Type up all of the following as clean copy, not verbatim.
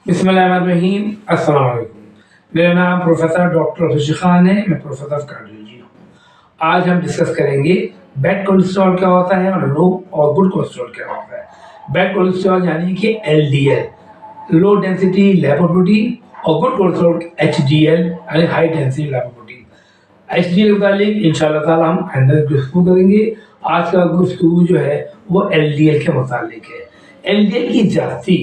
बिस्मिल्लाहिर्रहमानिर्रहीम। अस्सलाम वालेकुम। मेरा नाम प्रोफेसर डॉक्टर खुशी खान है। मैं प्रोफेसर ऑफ कार्डियोलॉजी हूँ। आज हम डिस्कस करेंगे बैड कोलेस्ट्रॉल क्या होता है और लो और गुड कोलेस्ट्रॉल क्या होता है। बैड कोलेस्ट्रॉल यानी कि एलडीएल, लो डेंसिटी लिपोप्रोटीन, और गुड कोलेस्ट्रॉल एचडीएल यानी हाई डेंसिटी लिपोप्रोटीन। एचडीएल के मुतालिक इंशाल्लाह ताला हम अंदर गुफ्तगू करेंगे। आज का गुफ्तगू जो है वो एलडीएल के मुतालिक है। एलडीएल की जाती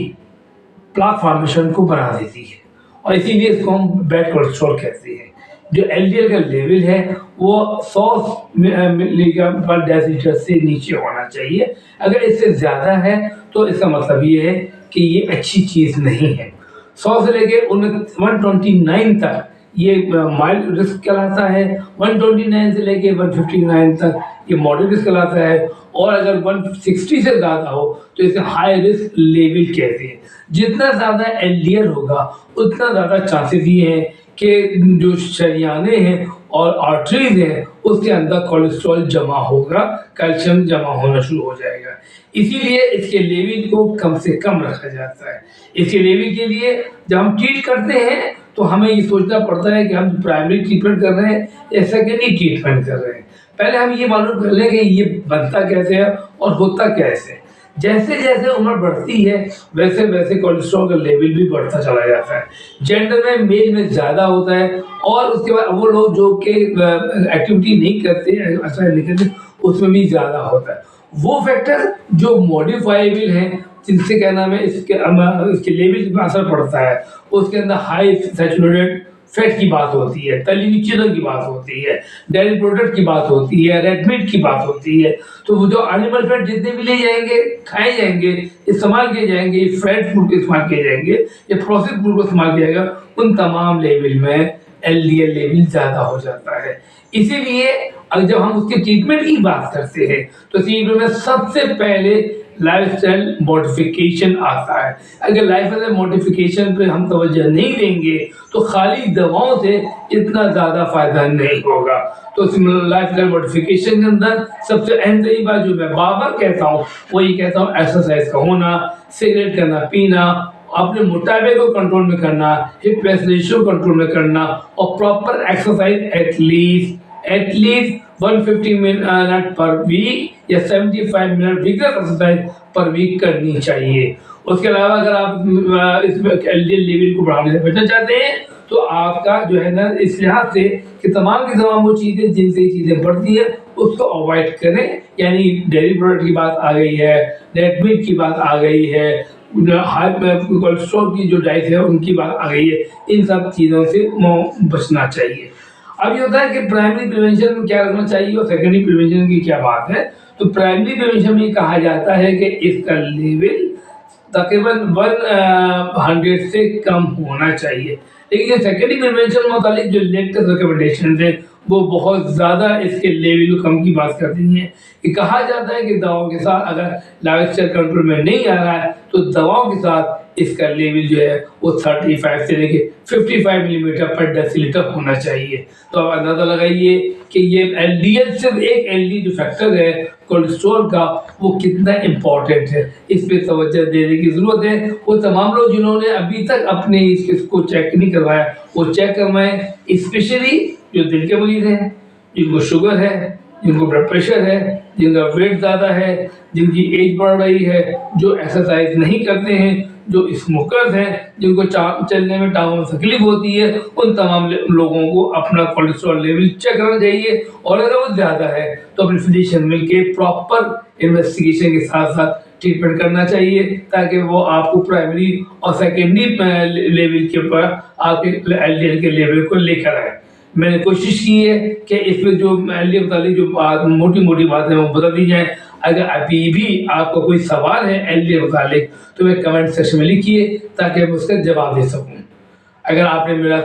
प्लाक फॉर्मेशन को बना देती है और इसीलिए इसको हम बैड कोलेस्ट्रॉल कहते हैं। जो एलडीएल का लेवल है वो 100 मिलीग्राम पर डेसीलीटर से नीचे होना चाहिए। अगर इससे ज़्यादा है तो इसका मतलब ये है कि ये अच्छी चीज़ नहीं है। 100 से लेके 129 तक ये माइल्ड रिस्क कहलाता है। 129 से लेके 159 तक ये मॉडरेट रिस्क कहलाता है, और अगर 160 से ज़्यादा हो तो इसे हाई रिस्क लेवल कहते हैं। जितना ज़्यादा एलडीएल होगा उतना ज़्यादा चांसेस ये हैं कि जो शरियाने हैं और आर्टरीज हैं उसके अंदर कोलेस्ट्रॉल जमा होगा, कैल्शियम जमा होना शुरू हो जाएगा। इसीलिए इसके लेवल को कम से कम रखा जाता है। इसके लेवल के लिए जब हम ट्रीट करते हैं तो हमें ये सोचना पड़ता है कि हम प्राइमरी ट्रीटमेंट कर रहे हैं या सेकेंडरी ट्रीटमेंट कर रहे हैं। पहले हम ये मालूम कर लें कि ये बनता कैसे है और होता कैसे है। जैसे जैसे उम्र बढ़ती है वैसे वैसे कोलेस्ट्रॉल का लेवल भी बढ़ता चला जाता है। जेंडर में मेल में ज़्यादा होता है, और उसके बाद वो लोग जो कि एक्टिविटी नहीं करते, एक्सरसाइज नहीं करते, उसमें भी ज़्यादा होता है। वो फैक्टर जो मॉडिफाइबल हैं, जिनसे क्या नाम है इसके लेवल पर असर पड़ता है, उसके अंदर हाई सैचुरेटेड फैट की बात होती है, तली हुई चीज़ों की बात होती है, डेयरी प्रोडक्ट की बात होती है, रेड मीट की बात होती है। तो वो जो एनिमल फैट जितने भी ले जाएंगे, खाए जाएंगे, इस्तेमाल किए जाएंगे, फ्राइड फूड को इस्तेमाल किए जाएंगे या प्रोसेस्ड फूड को इस्तेमाल किया जाएगा, उन तमाम लेवल में एलडीएल लेवल ज़्यादा हो जाता है। इसीलिए अब जब हम उसके ट्रीटमेंट की बात करते हैं तो ट्रीटमेंट में सबसे पहले लाइफस्टाइल मॉडिफिकेशन आता है। अगर लाइफस्टाइल मॉडिफिकेशन पे हम तवज्जो नहीं देंगे तो खाली दवाओं से इतना ज़्यादा फायदा नहीं होगा। तो लाइफस्टाइल मॉडिफिकेशन के अंदर सबसे अहम तरीन बात जो मैं बार बार कहता हूँ वो ये कहता हूँ, एक्सरसाइज का होना, सिगरेट करना पीना, अपने मोटापे को कंट्रोल में करना, हिप वेस्ट रेशियो कंट्रोल में करना, और proper exercise at least 150 minute per week या 75 minute vigorous exercise per week करनी चाहिए। उसके अलावा अगर आप इसमें एलडीएल लेवल को बढ़ाने से बचना चाहते हैं तो आपका जो है ना इस लिहाज से कि तमाम की तमाम वो चीज़ें जिनसे चीज़ें बढ़ती है उसको अवॉइड करें। यानी डेयरी प्रोडक्ट की बात आ गई है, रेड मीट की बात आ गई है, हाई कोलेस्ट्रॉल की जो डाइट है उनकी बात आ गई है, इन सब चीज़ों से बचना चाहिए। अब ये होता है कि प्राइमरी प्रिवेंशन में क्या रखना चाहिए और सेकेंडरी प्रिवेंशन की क्या बात है। तो प्राइमरी प्रिवेंशन में कहा जाता है कि इसका लेवल तकरीबन 100 से कम होना चाहिए। लेकिन सेकेंडरी प्रिवेंशन में मुतालिक जो लेटेस्ट रिकमेंडेशन है वो बहुत ज़्यादा इसके लेवल को कम की बात करती हैं। कि कहा जाता है कि दवाओं के साथ अगर लाइफस्टाइल कंट्रोल में नहीं आ रहा है तो दवाओं के साथ इसका लेवल जो है वो 35 से लेके 55 मिलीमीटर पर डेसीलीटर होना चाहिए। तो आप अंदाज़ा लगाइए कि ये एलडीएल सिर्फ एक एलडी जो फैक्टर है कोलेस्ट्रॉल का वो कितना इम्पोर्टेंट है, इस पे तवज्जो देने की ज़रूरत है। वो तमाम लोग जिन्होंने अभी तक अपने इसको चेक नहीं करवाया वो चेक करवाएं, स्पेशली जो दिल के मरीज़ हैं, जिनको शुगर है, जिनको ब्लड प्रेशर है, जिनका वेट ज़्यादा है, जिनकी एज बढ़ रही है, जो एक्सरसाइज नहीं करते हैं, जो स्मोकर्स हैं, जिनको चलने में टाँगों में तकलीफ होती है, उन तमाम लोगों को अपना कोलेस्ट्रॉल लेवल चेक करना चाहिए। और अगर वो ज़्यादा है तो अपने फिजिशियन मिल के प्रॉपर इन्वेस्टिगेशन के साथ साथ ट्रीटमेंट करना चाहिए ताकि वो आपको प्राइमरी और सेकेंडरी लेवल के ऊपर आपके एलडीएल के लेवल को लेकर आए। मैंने कोशिश की है कि इसमें जो एलडीएल वाली जो मोटी मोटी बातें वो बता दी जाए। अगर अभी भी आपका कोई सवाल है एलडीएल मुतालिक तो मैं कमेंट सेक्शन में लिखिए ताकि मैं उसका जवाब दे सकूं। अगर आपने मेरा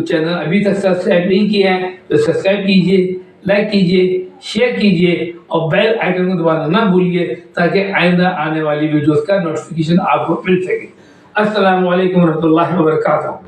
चैनल अभी तक सब्सक्राइब नहीं किया है तो सब्सक्राइब कीजिए, लाइक कीजिए, शेयर कीजिए और बेल आइकन को दबाना ना भूलिए ताकि आइंदा आने वाली वीडियोस का नोटिफिकेशन आपको मिल सके। अस्सलाम वालेकुम रहमतुल्लाहि व बरकातहू।